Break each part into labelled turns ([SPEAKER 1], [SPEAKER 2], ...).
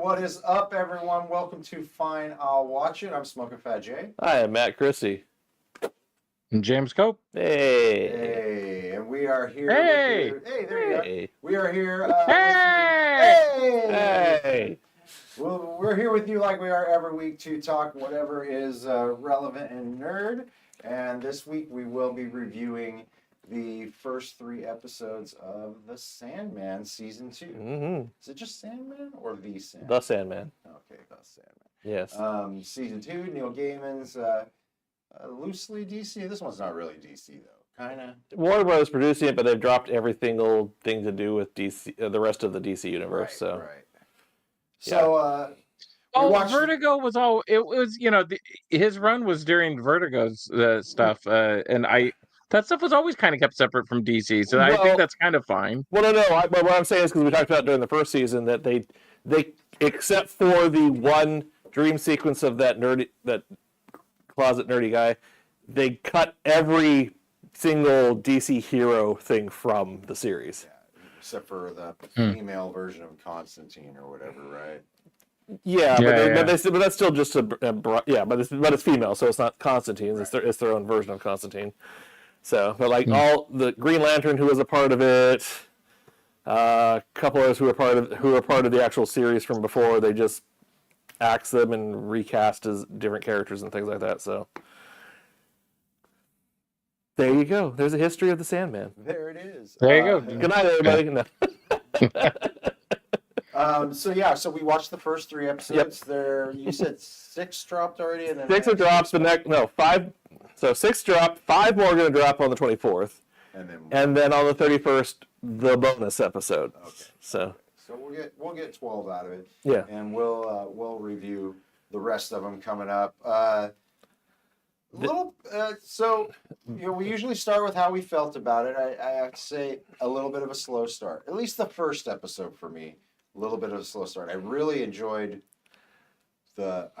[SPEAKER 1] What is up, everyone? Welcome to Fine, I'll Watch It. I'm smoking Phat J.
[SPEAKER 2] Hi, I'm Matt Christy.
[SPEAKER 3] And James Cope.
[SPEAKER 1] Hey, and we are here.
[SPEAKER 3] Hey,
[SPEAKER 1] with you. Hey, there you are. We are here.
[SPEAKER 3] Hey,
[SPEAKER 1] Well, we're here with you like we are every week to talk whatever is relevant and nerd. And this week we will be reviewing the first 3 episodes of The Sandman Season 2.
[SPEAKER 2] Mm-hmm.
[SPEAKER 1] Is it just Sandman or The Sandman?
[SPEAKER 2] The Sandman.
[SPEAKER 1] Okay, The Sandman.
[SPEAKER 2] Yes.
[SPEAKER 1] Season 2, Neil Gaiman's loosely DC. This one's not really DC, though. Kind of.
[SPEAKER 2] Warner Brothers producing it, but they've dropped every single thing to do with DC, the rest of the DC universe.
[SPEAKER 1] Right. So,
[SPEAKER 3] Vertigo was all. It was, his run was during Vertigo's stuff, and that stuff was always kind of kept separate from DC. So I think that's kind of fine.
[SPEAKER 2] Well, no. But what I'm saying is because we talked about during the first season that they except for the one dream sequence of that closet nerdy guy, they cut every single DC hero thing from the series.
[SPEAKER 1] Yeah, except for the female version of Constantine or whatever, right?
[SPEAKER 2] But that's still just but it's female, so it's not Constantine.
[SPEAKER 1] Right.
[SPEAKER 2] It's their own version of Constantine. So, but all the Green Lantern who was a part of it, a couple others who are part of the actual series from before, they just axed them and recast as different characters and things like that. So there you go. There's a history of the Sandman.
[SPEAKER 1] There it is.
[SPEAKER 3] There you go.
[SPEAKER 2] Good night, everybody.
[SPEAKER 1] So we watched the first 3 episodes. There, you said 6 dropped already, and then
[SPEAKER 2] 6 have dropped. 5. So 6 dropped. 5 more are going to drop on the 24th, and then on the 31st, the bonus episode.
[SPEAKER 1] Okay.
[SPEAKER 2] So
[SPEAKER 1] we'll get 12 out of it.
[SPEAKER 2] Yeah.
[SPEAKER 1] And we'll review the rest of them coming up. We usually start with how we felt about it. I have to say a little bit of a slow start. At least the first episode for me, a little bit of a slow start. I really enjoyed the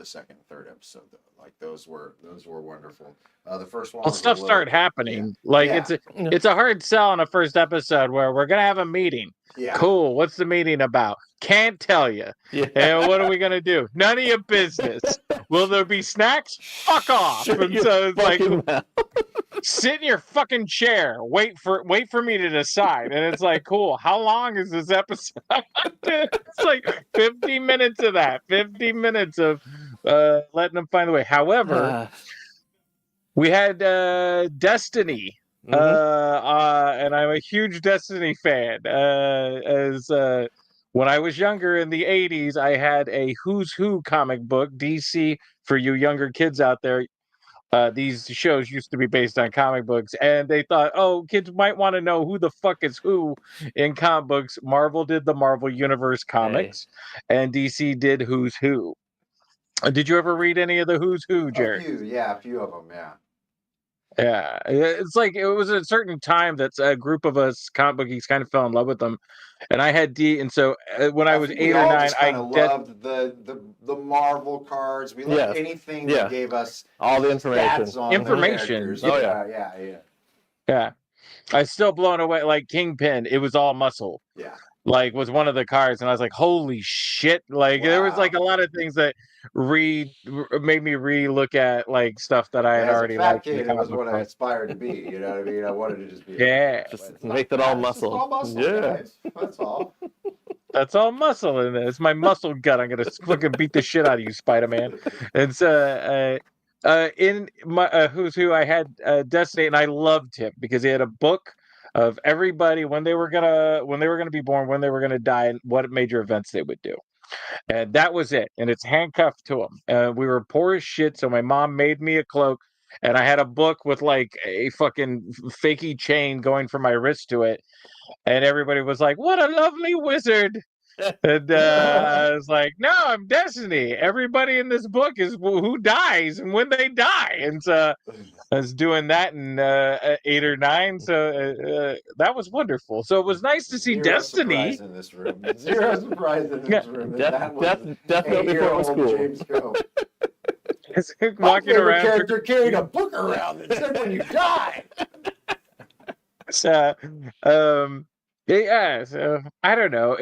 [SPEAKER 1] second and third episode though. Like those were wonderful. The first one.
[SPEAKER 3] Well, stuff started happening. Yeah. It's a hard sell on a first episode where we're gonna have a meeting.
[SPEAKER 1] Yeah.
[SPEAKER 3] Cool. What's the meeting about? Can't tell you.
[SPEAKER 2] Yeah.
[SPEAKER 3] And what are we gonna do? None of your business. Will there be snacks? Fuck off.
[SPEAKER 2] Sure,
[SPEAKER 3] and so it's like, sit in your fucking chair. Wait for me to decide. And it's like, cool. How long is this episode? It's like 50 minutes of that. 50 minutes of letting them find the way. However, we had Destiny. And I'm a huge Destiny fan. When I was younger in the 80s, I had a Who's Who comic book, DC, for you younger kids out there. These shows used to be based on comic books, and they thought, kids might want to know who the fuck is who in comic books. Marvel did the Marvel Universe comics, and DC did Who's Who. Did you ever read any of the Who's Who, Jared?
[SPEAKER 1] A few of them, yeah.
[SPEAKER 3] Yeah, it's like it was a certain time that a group of us comic book geeks kind of fell in love with them, and I had and so when I was 8 or 9, I
[SPEAKER 1] loved the Marvel cards. We loved anything that gave us
[SPEAKER 2] all the
[SPEAKER 3] information.
[SPEAKER 1] Yeah.
[SPEAKER 3] I still blown away. Like Kingpin, it was all muscle.
[SPEAKER 1] Yeah.
[SPEAKER 3] Like was one of the cards, and I was like, "Holy shit!" Like there was like a lot of things that made me re-look at like stuff that I had already liked.
[SPEAKER 1] Kid, it was what I aspired to be. You know what I mean? I wanted to just be.
[SPEAKER 2] Just make that all muscle.
[SPEAKER 1] All muscle, guys. That's all.
[SPEAKER 3] That's all muscle in it. It's my muscle gut. I'm gonna fucking beat the shit out of you, Spider-Man. And so, in my Who's Who, I had Destiny, and I loved him because he had a book of everybody when they were gonna be born, when they were gonna die, and what major events they would do. And that was it. And it's handcuffed to him. We were poor as shit, so my mom made me a cloak, and I had a book with like a fucking fakey chain going from my wrist to it. And everybody was like, "What a lovely wizard!" And I was like, "No, I'm Destiny. Everybody in this book is who dies and when they die." And so I was doing that in 8 or 9. So that was wonderful. So it was nice to see Destiny.
[SPEAKER 1] Zero surprise in this room.
[SPEAKER 2] Definitely before school.
[SPEAKER 1] James Cope.
[SPEAKER 3] Walking around.
[SPEAKER 1] Character carrying a book around that said when you die.
[SPEAKER 3] So, Yeah, so I don't know.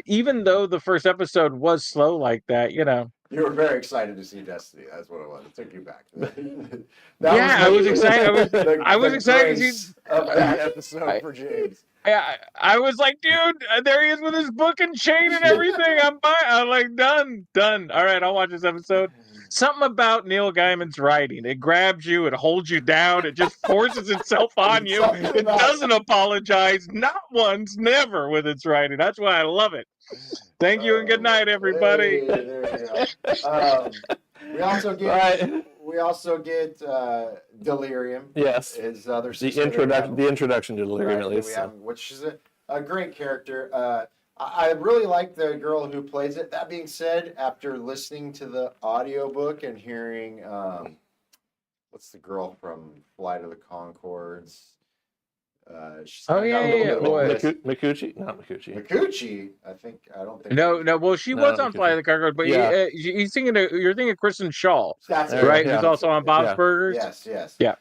[SPEAKER 3] Even though the first episode was slow like that, you know.
[SPEAKER 1] You were very excited to see Destiny. That's what it was. It took you back. That was
[SPEAKER 3] Yeah, I was excited. I was
[SPEAKER 1] the
[SPEAKER 3] excited to see.
[SPEAKER 1] grace of that episode for James.
[SPEAKER 3] I was like, dude, there he is with his book and chain and everything. I'm like, done. All right, I'll watch this episode. Something about Neil Gaiman's writing. It grabs you, it holds you down, it just forces itself on you.
[SPEAKER 1] Something
[SPEAKER 3] It
[SPEAKER 1] about
[SPEAKER 3] doesn't apologize, not once, never with its writing. That's why I love it. Thank you and good night, everybody.
[SPEAKER 1] Hey, there you go. We also get Delirium.
[SPEAKER 2] Yes.
[SPEAKER 1] His other
[SPEAKER 2] The
[SPEAKER 1] sister.
[SPEAKER 2] introduction to Delirium, at least.
[SPEAKER 1] Which is a great character. I really like the girl who plays it. That being said, after listening to the audiobook and hearing, what's the girl from Flight of the Conchords?
[SPEAKER 3] Oh, yeah.
[SPEAKER 2] Mikuchi? Not Mikuchi.
[SPEAKER 1] Mikuchi, I don't think.
[SPEAKER 3] No. Well, she
[SPEAKER 2] No,
[SPEAKER 3] was
[SPEAKER 2] not
[SPEAKER 3] on
[SPEAKER 2] Mikuchi.
[SPEAKER 3] Flight of the Cargo, but
[SPEAKER 2] Yeah.
[SPEAKER 3] you're thinking of Kristen Shaw,
[SPEAKER 1] That's
[SPEAKER 3] right?
[SPEAKER 2] Yeah.
[SPEAKER 3] Who's also on Bob's
[SPEAKER 2] Yeah.
[SPEAKER 3] Burgers.
[SPEAKER 1] Yes.
[SPEAKER 3] Yeah.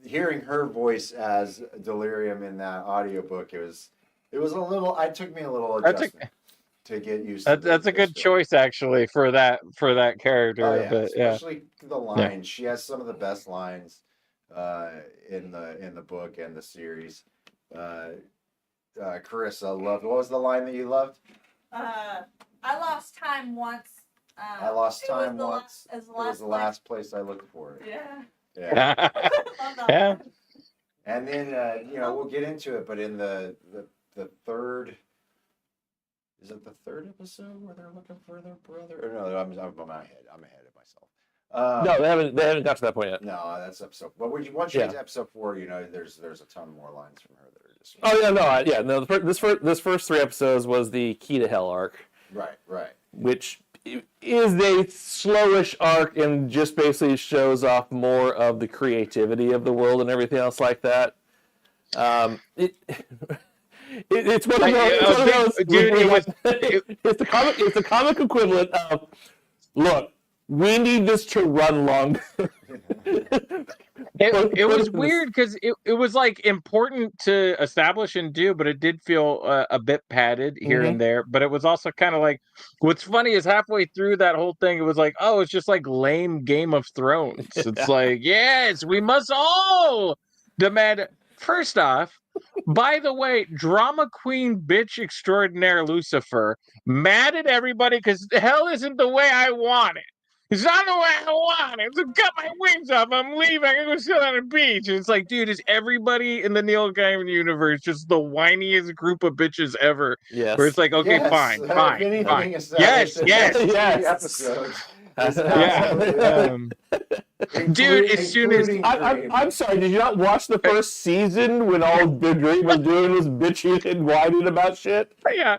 [SPEAKER 1] Hearing her voice as Delirium in that audiobook, it was a little. It took me a little adjustment to get used to.
[SPEAKER 3] That's a good choice, actually, for that character.
[SPEAKER 1] Oh, yeah.
[SPEAKER 3] But
[SPEAKER 1] Especially the lines. She has some of the best lines in the book and the series. Carissa loved. What was the line that you loved?
[SPEAKER 4] I lost time once.
[SPEAKER 1] I lost time once.
[SPEAKER 4] It
[SPEAKER 1] It was the last place I looked for it.
[SPEAKER 4] Yeah.
[SPEAKER 1] Yeah.
[SPEAKER 4] Love that
[SPEAKER 3] Yeah.
[SPEAKER 4] one.
[SPEAKER 1] And then we'll get into it, but in the third, is it the third episode where they're looking for their brother? Or no, I'm ahead. I'm ahead of myself.
[SPEAKER 2] No, they haven't got to that point yet.
[SPEAKER 1] No, that's episode. But once you get to episode 4, there's a ton more lines from her that are just.
[SPEAKER 2] Oh yeah, no. This first 3 episodes was the Key to Hell arc,
[SPEAKER 1] Right.
[SPEAKER 2] which is a slowish arc and just basically shows off more of the creativity of the world and everything else like that. It's one of those.
[SPEAKER 3] Dude,
[SPEAKER 2] It's the comic equivalent of, look, we need this to run longer.
[SPEAKER 3] It was weird because it was like important to establish and do, but it did feel a bit padded here and there. But it was also kind of like, what's funny is halfway through that whole thing, it was like, oh, it's just like lame Game of Thrones. It's like, yes, we must all demand. First off, by the way, drama queen bitch extraordinaire Lucifer mad at everybody because hell isn't the way I want it. It's not the way I want it. So cut my wings off. I'm leaving. I'm going to sit on a beach. And it's like, dude, is everybody in the Neil Gaiman universe just the whiniest group of bitches ever?
[SPEAKER 2] Yes.
[SPEAKER 3] Where it's like, okay,
[SPEAKER 1] Yes.
[SPEAKER 3] fine.
[SPEAKER 1] If anything
[SPEAKER 3] Yes.
[SPEAKER 1] episodes.
[SPEAKER 3] Dude, as soon as
[SPEAKER 2] I'm sorry, did you not watch the first season when all Big Dream was doing was bitching and whining about shit?
[SPEAKER 3] Yeah,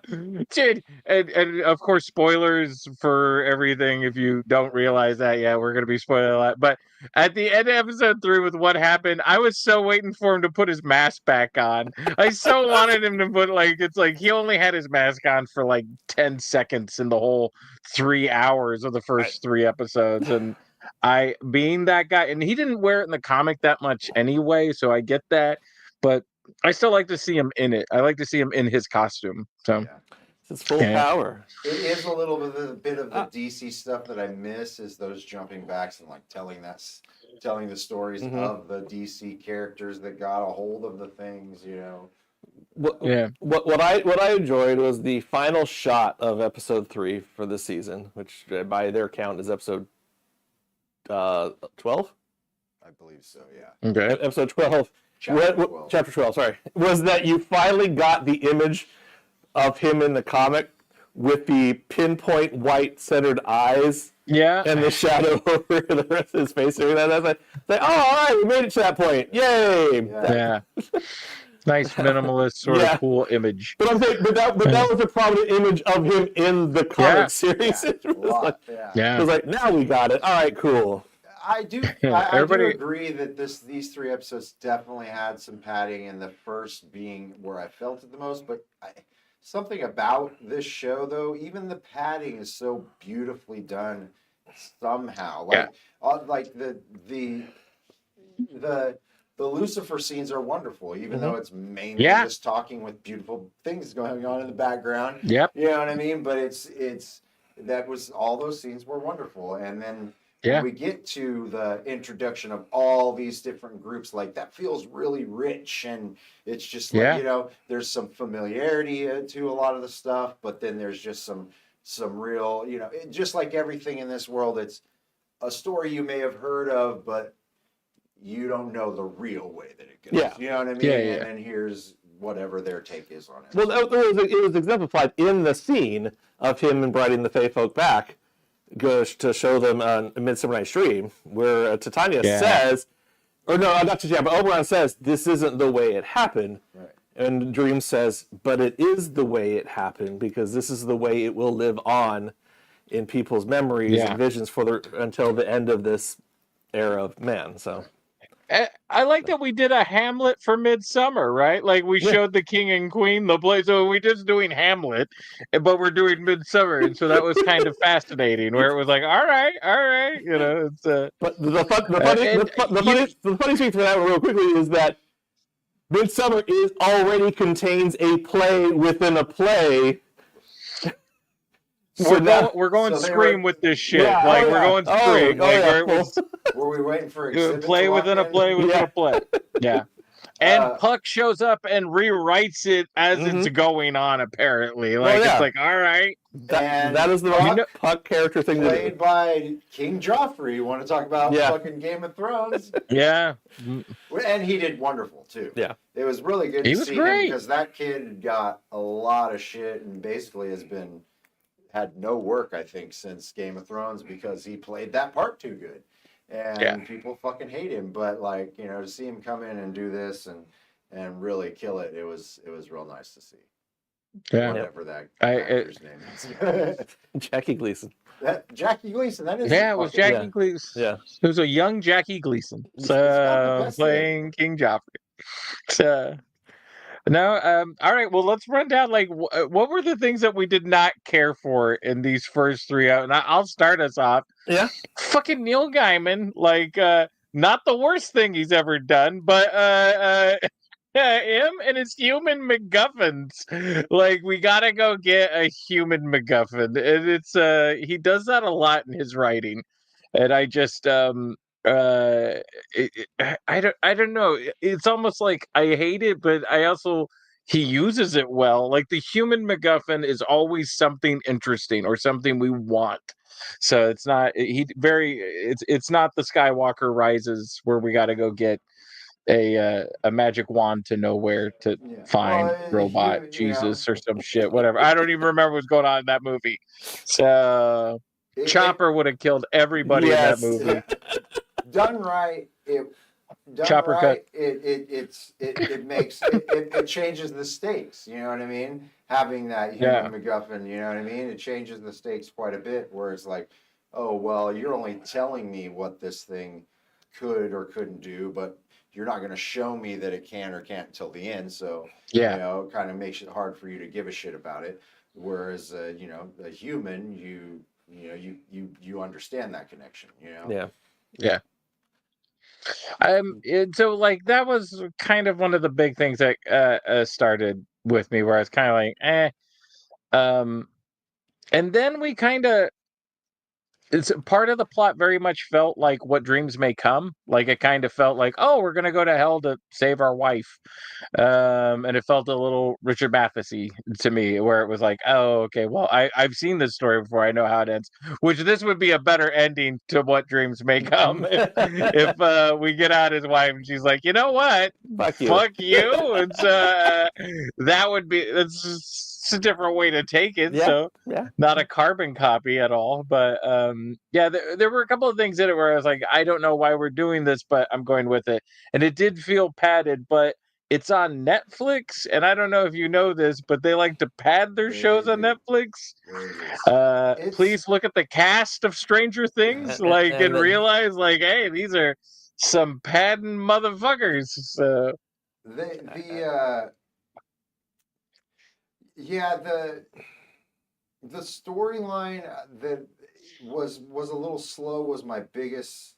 [SPEAKER 3] dude, and of course, spoilers for everything. If you don't realize that, yeah, we're gonna be spoiling a lot. But at the end of episode 3, with what happened, I was so waiting for him to put his mask back on. I so wanted him to put it's like he only had his mask on for like 10 seconds in the whole 3 hours of the first 3 episodes, and I being that guy, and he didn't wear it in the comic that much anyway, so I get that, but I still like to see him in it. I like to see him in his costume. So
[SPEAKER 2] It's full power.
[SPEAKER 1] It is a little bit of the DC stuff that I miss, is those jumping backs and like telling the stories of the DC characters that got a hold of the things,
[SPEAKER 2] What I enjoyed was the final shot of episode 3 for this season, which by their count is episode 12.
[SPEAKER 1] I believe so. Yeah.
[SPEAKER 3] okay,
[SPEAKER 2] Episode 12. Chapter 12. Sorry, was that you finally got the image of him in the comic with the pinpoint white centered eyes.
[SPEAKER 3] yeah,
[SPEAKER 2] And the shadow over the rest of his face and everything. That's like, oh, all right, we made it to that point. Yay!
[SPEAKER 3] yeah. Nice minimalist sort of cool image.
[SPEAKER 2] But I'm saying, but that was a prominent image of him in the comic series. It was like, now we got it. All right, cool.
[SPEAKER 1] I do agree that these 3 episodes definitely had some padding, and the first being where I felt it the most. But something about this show, though, even the padding is so beautifully done somehow. Like the the Lucifer scenes are wonderful, even though it's mainly
[SPEAKER 3] Yeah.
[SPEAKER 1] just talking with beautiful things going on in the background.
[SPEAKER 3] Yep.
[SPEAKER 1] You know what I mean? But it's that was all those scenes were wonderful, and then
[SPEAKER 3] Yeah.
[SPEAKER 1] when we get to the introduction of all these different groups, like that feels really rich, and it's just like
[SPEAKER 3] Yeah.
[SPEAKER 1] there's some familiarity to a lot of the stuff, but then there's just some real just like everything in this world, it's a story you may have heard of, but you don't know the real way that it goes.
[SPEAKER 2] Yeah.
[SPEAKER 1] You know what I mean?
[SPEAKER 3] Yeah,
[SPEAKER 1] And then here's whatever their take is on it.
[SPEAKER 2] Well, it was exemplified in the scene of him inviting the Fae folk back, goes to show them on Midsummer Night's Dream, where Titania says, or no, not Titania, but Oberon says, this isn't the way it happened.
[SPEAKER 1] Right.
[SPEAKER 2] And Dream says, but it is the way it happened, because this is the way it will live on in people's memories and visions until the end of this era of man. So
[SPEAKER 3] I like that we did a Hamlet for Midsummer, right? Like we showed the king and queen the play. So we're just doing Hamlet, but we're doing Midsummer, and so that was kind of fascinating. Where it was like, all right, it's.
[SPEAKER 2] But the funny thing for that real quickly is that Midsummer already contains a play within a play.
[SPEAKER 3] We're going Scream with this shit.
[SPEAKER 2] Yeah,
[SPEAKER 3] we're going Scream.
[SPEAKER 1] Were we waiting for exhibit
[SPEAKER 3] play within a play within a play? Yeah. And Puck shows up and rewrites it as it's going on, apparently. It's like, all right.
[SPEAKER 2] That is the Puck character thing
[SPEAKER 1] played by King Joffrey. You want to talk about fucking Game of Thrones?
[SPEAKER 3] Yeah.
[SPEAKER 1] And he did wonderful, too.
[SPEAKER 2] Yeah.
[SPEAKER 1] It was really good to see him, because that kid got a lot of shit and basically had no work, I think, since Game of Thrones, because he played that part too good. And people fucking hate him, but to see him come in and do this and really kill it, it was real nice to see.
[SPEAKER 3] Yeah.
[SPEAKER 1] Whatever that actor's name is.
[SPEAKER 2] Jackie Gleason.
[SPEAKER 1] Jackie Gleason, that is.
[SPEAKER 3] Yeah, it was Jackie Gleason.
[SPEAKER 2] Yeah.
[SPEAKER 3] It was a young Jackie Gleason. Playing King Joffrey. So no, all right. Well, let's run down what were the things that we did not care for in these first three out. And I'll start us off.
[SPEAKER 2] Yeah.
[SPEAKER 3] Fucking Neil Gaiman, not the worst thing he's ever done, but him and his human MacGuffins. We gotta go get a human MacGuffin, and it's he does that a lot in his writing, and I just I don't know. It's almost like I hate it, but I also he uses it well. Like the human MacGuffin is always something interesting or something we want. So it's not it's not the Skywalker Rises where we got to go get a magic wand to know where to find robot Jesus or some shit, whatever. I don't even remember what's going on in that movie. So Chopper would have killed everybody in that movie.
[SPEAKER 1] Done right,
[SPEAKER 3] Chopper cut.
[SPEAKER 1] It changes the stakes. You know what I mean? Having that human MacGuffin, you know what I mean? It changes the stakes quite a bit. Where it's like, oh well, you're only telling me what this thing could or couldn't do, but you're not going to show me that it can or can't until the end. So it kind of makes it hard for you to give a shit about it. Whereas a human, you understand that connection.
[SPEAKER 3] Yeah. And so that was kind of one of the big things that started with me, where I was kind of like, and then we kind of. It's part of the plot very much felt like What Dreams May Come. Like it kind of felt like, oh, we're gonna go to hell to save our wife, and it felt a little Richard Mathesy to me, where it was like, oh, okay, well, I've seen this story before, I know how it ends. Which this would be a better ending to What Dreams May Come if we get out his wife and she's like, you know what, fuck you, and that would be it's a different way to take it. Not a carbon copy at all, but there were a couple of things in it where I was like, I don't know why we're doing this, but I'm going with it. And it did feel padded, but it's on Netflix, and I don't know if you know this, but they like to pad their shows on Netflix. Please look at the cast of Stranger Things, and realize, hey, these are some padding motherfuckers. So
[SPEAKER 1] the storyline that was a little slow was my biggest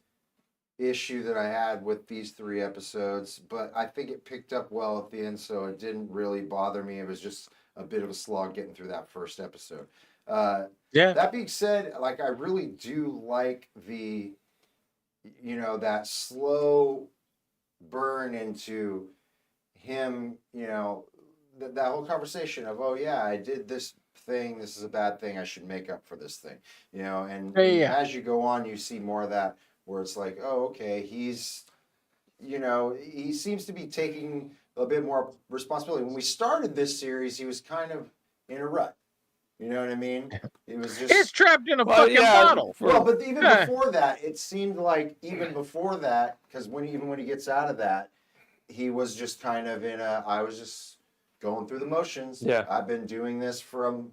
[SPEAKER 1] issue that I had with these 3 episodes, but I think it picked up well at the end, so it didn't really bother me. It was just a bit of a slog getting through that first episode.
[SPEAKER 3] Yeah.
[SPEAKER 1] That being said, like I really do like the, that slow burn into him, that whole conversation of, oh yeah, I did this thing, this is a bad thing, I should make up for this thing, and
[SPEAKER 3] Yeah.
[SPEAKER 1] as you go on, you see more of that where it's like, oh, okay, he's, he seems to be taking a bit more responsibility. When we started this series, he was kind of in a rut. You know what I mean? It was just.
[SPEAKER 3] He's trapped in a fucking bottle.
[SPEAKER 1] Well, but even
[SPEAKER 3] Yeah.
[SPEAKER 1] before that, it seemed like even before that, because when he gets out of that, he was just kind of I was just going through the motions.
[SPEAKER 2] Yeah.
[SPEAKER 1] I've been doing this from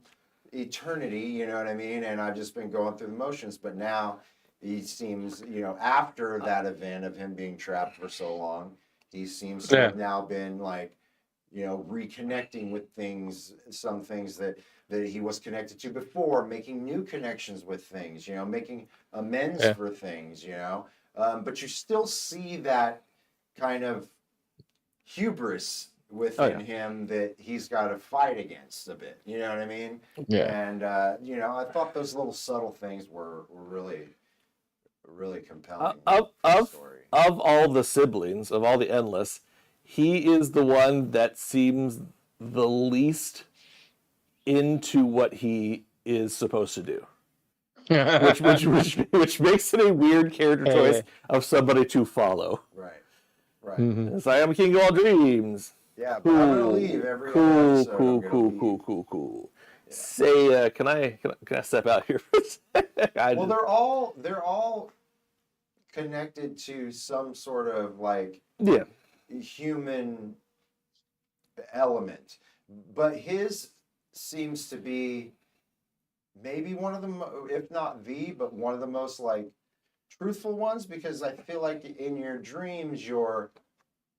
[SPEAKER 1] eternity, you know what I mean? And I've just been going through the motions. But now he seems, after that event of him being trapped for so long, he seems to have now been like, reconnecting with things, some things that he was connected to before, making new connections with things, making amends for things, but you still see that kind of hubris within him that he's got to fight against a bit. You know what I mean?
[SPEAKER 3] Yeah.
[SPEAKER 1] And, I thought those little subtle things were really, really compelling.
[SPEAKER 2] Of all the siblings, of all the Endless, he is the one that seems the least into what he is supposed to do, which makes it a weird character choice of somebody to follow.
[SPEAKER 1] Right.
[SPEAKER 2] Mm-hmm. It's like, I'm king of all dreams.
[SPEAKER 1] Yeah, but I'm gonna leave every other episode.
[SPEAKER 2] Cool. Yeah. Say, can I step out here for a second?
[SPEAKER 1] Well, they're all connected to some sort of like human element, but his seems to be maybe one of the, if not but one of the most like truthful ones, because I feel like in your dreams you're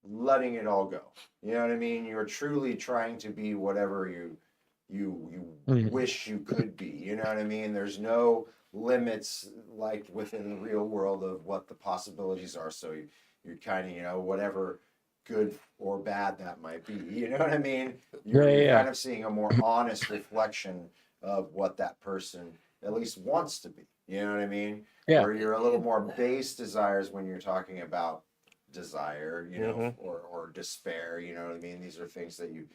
[SPEAKER 1] letting it all go. You know what I mean? You're truly trying to be whatever you wish you could be. You know what I mean? There's no limits like within the real world of what the possibilities are. So you're kind of, whatever good or bad that might be. You know what I mean? You're kind of seeing a more honest reflection of what that person at least wants to be. You know what I mean?
[SPEAKER 3] Yeah.
[SPEAKER 1] Where you're a little more base desires when you're talking about desire, or despair. You know what I mean? These are things that you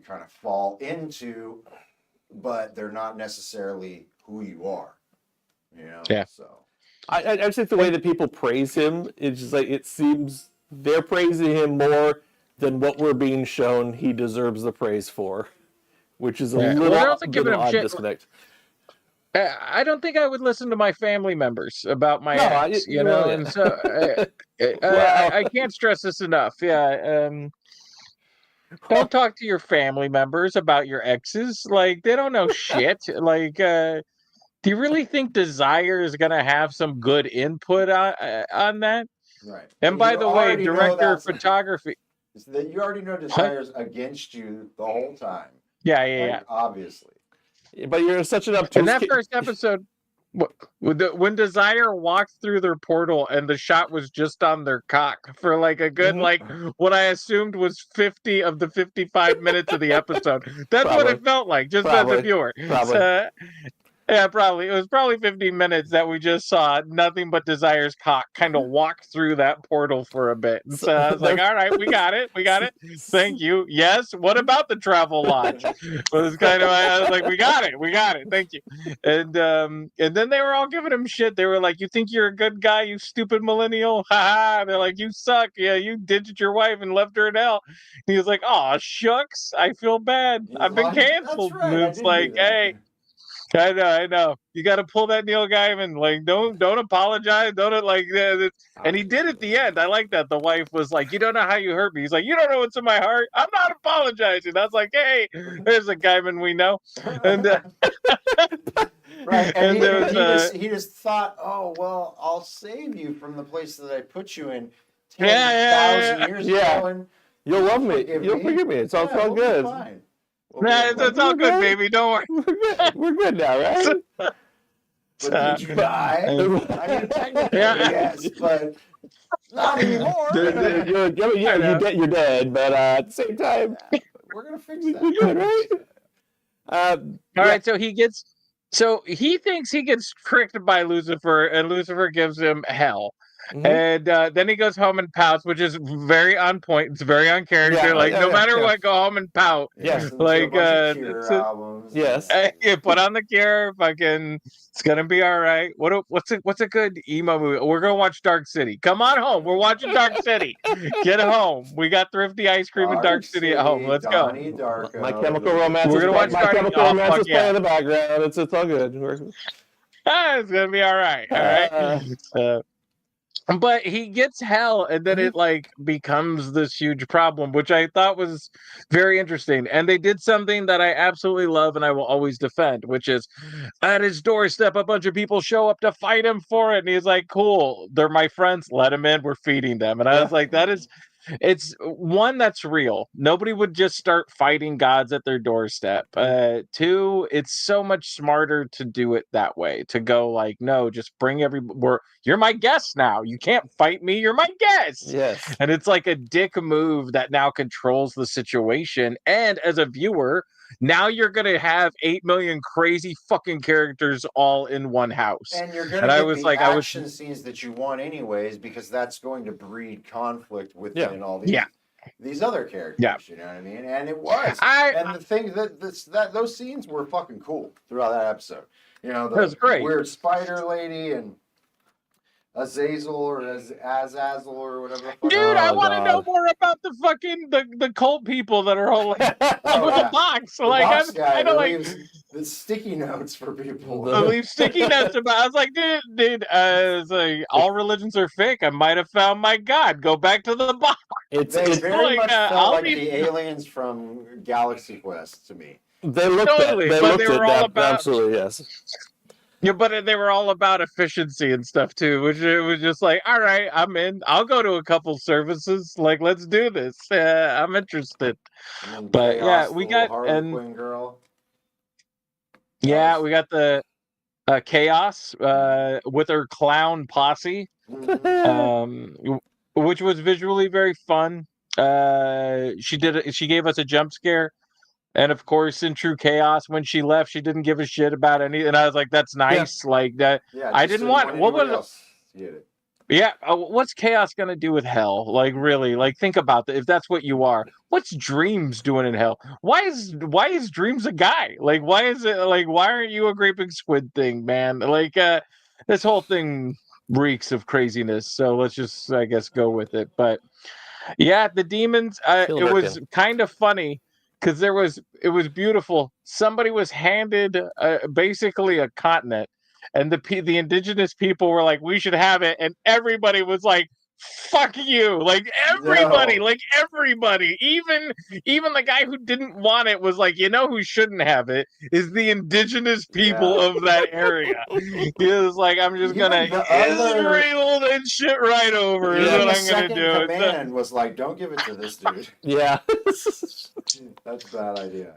[SPEAKER 1] kind of fall into, but they're not necessarily who you are.
[SPEAKER 3] Yeah.
[SPEAKER 1] So
[SPEAKER 2] I just think the way that people praise him, it's just like, it seems they're praising him more than what we're being shown he deserves the praise for, which is a little odd disconnect.
[SPEAKER 3] I don't think I would listen to my family members about my ex, and so I can't stress this enough. Yeah, don't talk to your family members about your exes. Like, they don't know shit. Like, do you really think Desire is gonna have some good input on that?
[SPEAKER 1] Right.
[SPEAKER 3] And by the way, director of photography.
[SPEAKER 1] That you already know Desire's against you the whole time.
[SPEAKER 3] Yeah.
[SPEAKER 1] Obviously.
[SPEAKER 2] But you're such an obtuse.
[SPEAKER 3] In that first episode, when Desire walked through their portal and the shot was just on their cock for like a good, what I assumed was 50 of the 55 minutes of the episode. That's what it felt like, just as a viewer. Yeah, probably. It was probably 15 minutes that we just saw nothing but Desire's cock kind of walk through that portal for a bit. And so I was like, all right, we got it. Thank you. Yes. What about the travel lodge? It was kind of, I was like, we got it. Thank you. And then they were all giving him shit. They were like, you think you're a good guy, you stupid millennial? Ha ha. They're like, you suck. Yeah, you ditched your wife and left her in hell. And he was like, oh, shucks. I feel bad. I've been canceled.
[SPEAKER 1] Right,
[SPEAKER 3] and it's like, hey. I know. You got to pull that Neil Gaiman. Like, don't apologize. Don't like. And he did at the end. I like that. The wife was like, "You don't know how you hurt me." He's like, "You don't know what's in my heart. I'm not apologizing." I was like, "Hey, there's a Gaiman we know." And
[SPEAKER 1] right. And he just thought, "Oh well, I'll save you from the place that I put you in 10,000 years ago, and
[SPEAKER 2] you'll love me. You'll forgive me. It's all good."
[SPEAKER 1] Fine.
[SPEAKER 3] It's all good, baby. Don't worry.
[SPEAKER 2] We're good now, right?
[SPEAKER 1] But did you die? I mean, technically, yes, but not anymore.
[SPEAKER 2] You're dead, but at the same time,
[SPEAKER 1] We're gonna fix
[SPEAKER 2] we
[SPEAKER 1] that.
[SPEAKER 2] good, right?
[SPEAKER 3] All right, so he thinks he gets tricked by Lucifer, and Lucifer gives him hell.
[SPEAKER 2] Mhm.
[SPEAKER 3] And then he goes home and pouts, which is very on point. It's very on character. No matter what, go home and pout.
[SPEAKER 2] Yes.
[SPEAKER 1] Like Cure albums.
[SPEAKER 2] Yes.
[SPEAKER 3] You put on the Cure. Fucking, it's gonna be all right. What's a good emo movie? We're gonna watch Dark City. Come on home. We're watching Dark City. Get home. We got thrifty ice cream in Dark City at home. Let's go.
[SPEAKER 1] Darko,
[SPEAKER 2] My Chemical Romance.
[SPEAKER 3] We're gonna watch
[SPEAKER 2] My Chemical Romance is
[SPEAKER 3] yeah.
[SPEAKER 2] playing in the background. It's all good.
[SPEAKER 3] It's gonna be all right. All right. But he gets hell, and then it like becomes this huge problem, which I thought was very interesting. And they did something that I absolutely love and I will always defend, which is at his doorstep, a bunch of people show up to fight him for it. And he's like, cool, they're my friends, let them in, we're feeding them. And I was like, it's one, that's real. Nobody would just start fighting gods at their doorstep. Two, it's so much smarter to do it that way, to go like, no, just bring you're my guest now. You can't fight me. You're my guest.
[SPEAKER 2] Yes.
[SPEAKER 3] And it's like a dick move that now controls the situation. And as a viewer, now you're going to have 8 million crazy fucking characters all in one house.
[SPEAKER 1] And you're going to get action scenes that you want anyways, because that's going to breed conflict within all these other characters. You know what I mean? And it was. And the thing that those scenes were fucking cool throughout that episode. You know, the weird spider lady and Azazel or Azazel or whatever the fuck.
[SPEAKER 3] Dude, I want to know more about the fucking the cult people that are all like the box.
[SPEAKER 1] The
[SPEAKER 3] like
[SPEAKER 1] box guy
[SPEAKER 3] I don't like
[SPEAKER 1] the sticky notes for people.
[SPEAKER 3] Leave sticky notes about. I was like, dude, it's like all religions are fake. I might have found my God. Go back to the box.
[SPEAKER 1] They very much felt like the aliens from Galaxy Quest to me.
[SPEAKER 2] They looked
[SPEAKER 3] totally,
[SPEAKER 2] they
[SPEAKER 3] but
[SPEAKER 2] looked
[SPEAKER 3] they were all about
[SPEAKER 2] absolutely yes.
[SPEAKER 3] Yeah, but they were all about efficiency and stuff too, which it was just like, all right, I'm in. I'll go to a couple services. Like, let's do this. I'm interested. But
[SPEAKER 1] Chaos,
[SPEAKER 3] we got
[SPEAKER 1] Harlequin girl.
[SPEAKER 3] Yeah, we got the Chaos with her clown posse, which was visually very fun. She gave us a jump scare. And of course, in true Chaos, when she left, she didn't give a shit about anything. And I was like, "That's nice." Yeah. Like that. Yeah, I didn't want. What was? Yeah. What's Chaos gonna do with hell? Like, really? Like, think about that. If that's what you are, what's Dreams doing in hell? Why is Dreams a guy? Like, why is it like? Why aren't you a great big squid thing, man? Like, this whole thing reeks of craziness. So let's just, I guess, go with it. But yeah, the demons. It was kind of funny. Because it was beautiful. Somebody was handed basically a continent, and the indigenous people were like, "We should have it," and everybody was like, "Fuck you!" Like everybody, even the guy who didn't want it was like, "You know who shouldn't have it is the indigenous people of that area." He was like, "I'm just gonna Israel and shit right over." Is what I'm gonna do.
[SPEAKER 1] Command was like, "Don't give it to this dude."
[SPEAKER 2] Yeah.
[SPEAKER 1] That's a bad idea.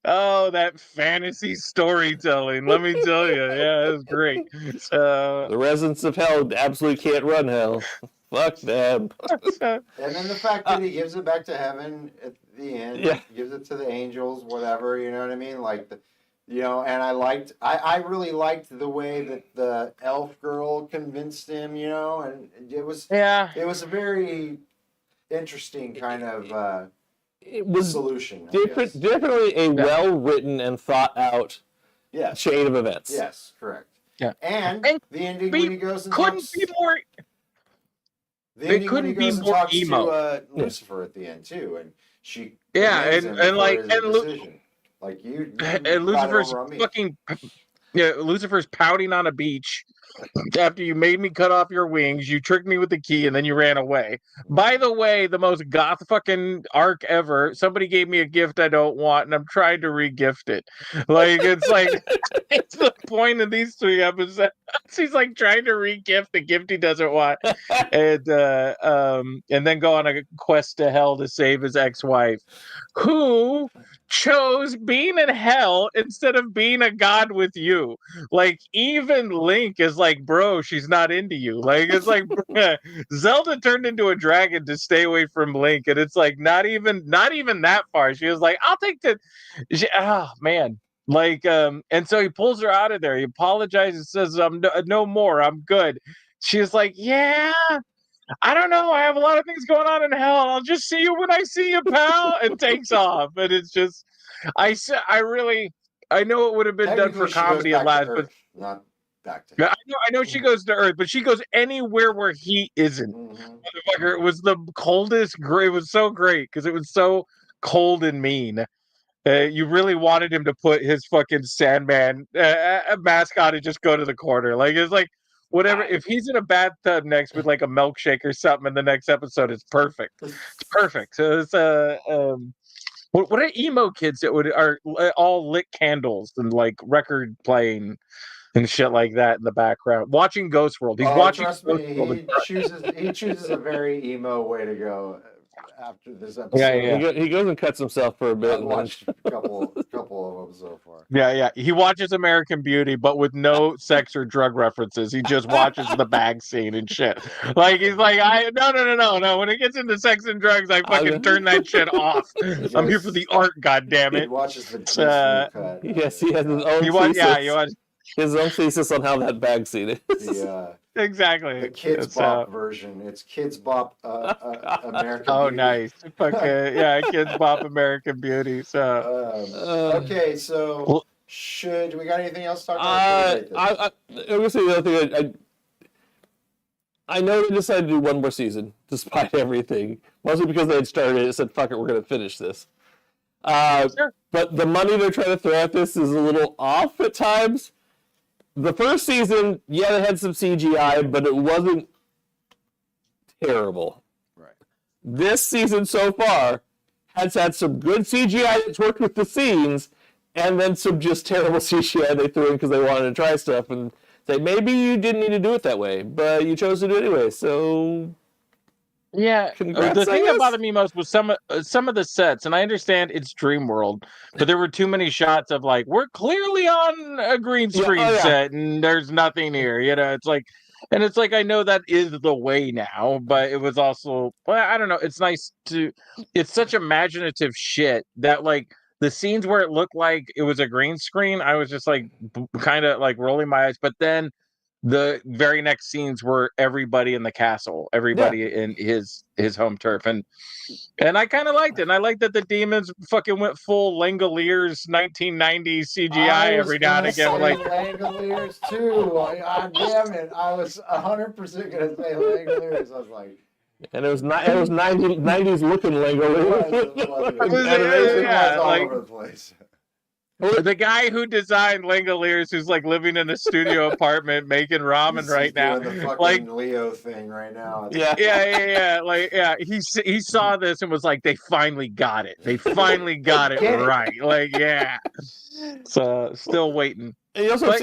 [SPEAKER 3] That fantasy storytelling. Let me tell you. Yeah, it was great.
[SPEAKER 2] The residents of hell absolutely can't run hell. Fuck them.
[SPEAKER 1] And then the fact that he gives it back to heaven at the end, gives it to the angels, whatever, you know what I mean? Like, and I really liked the way that the elf girl convinced him, and it was a very interesting kind of solution.
[SPEAKER 2] Definitely a well-written and thought-out chain of events.
[SPEAKER 1] Yes, correct.
[SPEAKER 3] Yeah.
[SPEAKER 1] And the ending when he goes and
[SPEAKER 3] couldn't be more.
[SPEAKER 1] They couldn't be more emo. To Lucifer at the end too, and she
[SPEAKER 3] Lucifer's fucking Lucifer's pouting on a beach after you made me cut off your wings, you tricked me with the key, and then you ran away. By the way, the most goth fucking arc ever. Somebody gave me a gift I don't want, and I'm trying to re-gift it. Like, it's like, it's the point of these 3 episodes. He's like trying to re-gift the gift he doesn't want, and then go on a quest to hell to save his ex-wife, who chose being in hell instead of being a god with you. Like, even Link is like, bro, she's not into you. Like, it's like Zelda turned into a dragon to stay away from Link, and it's like not even that far. She was like, I'll take the oh man. Like, and so he pulls her out of there. He apologizes, says, no more, I'm good. She's like, yeah, I don't know. I have a lot of things going on in hell. I'll just see you when I see you, pal. And takes off. And it's just, I know it would have been done for
[SPEAKER 1] Technically, she goes
[SPEAKER 3] comedy
[SPEAKER 1] back
[SPEAKER 3] at
[SPEAKER 1] to
[SPEAKER 3] last, but
[SPEAKER 1] Earth, not back to.
[SPEAKER 3] I know she goes to Earth, but she goes anywhere where he isn't.
[SPEAKER 1] Mhm.
[SPEAKER 3] Motherfucker, it was the coldest. It was so great because it was so cold and mean. You really wanted him to put his fucking Sandman mascot and just go to the corner. Like, it's like, whatever. If he's in a bathtub next with like a milkshake or something in the next episode, it's perfect. It's perfect. So it's what are emo kids that are all lit candles and like record playing and shit like that in the background, watching Ghost World. He's watching.
[SPEAKER 1] Trust
[SPEAKER 3] Ghost
[SPEAKER 1] me,
[SPEAKER 3] World.
[SPEAKER 1] he chooses a very emo way to go after this episode.
[SPEAKER 3] Yeah.
[SPEAKER 2] He goes and cuts himself for a bit.
[SPEAKER 1] I've
[SPEAKER 2] And then,
[SPEAKER 1] watched a couple of them so far.
[SPEAKER 3] Yeah. He watches American Beauty, but with no sex or drug references. He just watches the bag scene and shit. Like, he's like, no. When it gets into sex and drugs, I fucking turn that shit off. I'm here for the art, goddammit.
[SPEAKER 1] He watches the Disney cut.
[SPEAKER 2] yes, he has his own
[SPEAKER 3] You
[SPEAKER 2] thesis.
[SPEAKER 3] watch.
[SPEAKER 2] His own thesis on how that bag scene is.
[SPEAKER 3] Exactly.
[SPEAKER 1] The Kids Bop version. It's Kids Bop American
[SPEAKER 3] Oh,
[SPEAKER 1] Beauty.
[SPEAKER 3] nice. Kids Bop American Beauty. So,
[SPEAKER 1] okay, so do we got anything else to talk about?
[SPEAKER 2] I'm gonna say the other thing. I know they decided to do one more season despite everything, mostly because they had started it and said, "Fuck it, we're gonna finish this."
[SPEAKER 3] Sure.
[SPEAKER 2] But the money they're trying to throw at this is a little off at times. The first season, yeah, they had some CGI, but it wasn't terrible.
[SPEAKER 1] Right.
[SPEAKER 2] This season so far has had some good CGI that's worked with the scenes, and then some just terrible CGI they threw in because they wanted to try stuff and say, maybe you didn't need to do it that way, but you chose to do it anyway, so...
[SPEAKER 3] Yeah,
[SPEAKER 2] Congrats,
[SPEAKER 3] the
[SPEAKER 2] I
[SPEAKER 3] thing that
[SPEAKER 2] guess.
[SPEAKER 3] bothered me most was some of the sets, and I understand it's Dream World, but there were too many shots of like, we're clearly on a green screen set and there's nothing here. It's like, and it's like, I know that is the way now, but it was also, well, I don't know. It's such imaginative shit that like the scenes where it looked like it was a green screen, I was just like kind of like rolling my eyes, but then the very next scenes were everybody in the castle, everybody in his home turf, and I kind of liked it. And I liked that the demons fucking went full Langoliers 1990s CGI every now and again. Like
[SPEAKER 1] Langoliers too. God damn it! I was 100% gonna say Langoliers. I was like,
[SPEAKER 2] and it was 90s looking Langoliers.
[SPEAKER 1] It was all
[SPEAKER 3] like,
[SPEAKER 1] over the place.
[SPEAKER 3] the guy who designed Langoliers, who's like living in a studio apartment making ramen right now,
[SPEAKER 1] Doing the fucking
[SPEAKER 3] like
[SPEAKER 1] Leo thing right now.
[SPEAKER 3] yeah. He saw this and was like, they finally got it. They finally got it right. Like, yeah. So still waiting.
[SPEAKER 2] And you also
[SPEAKER 3] But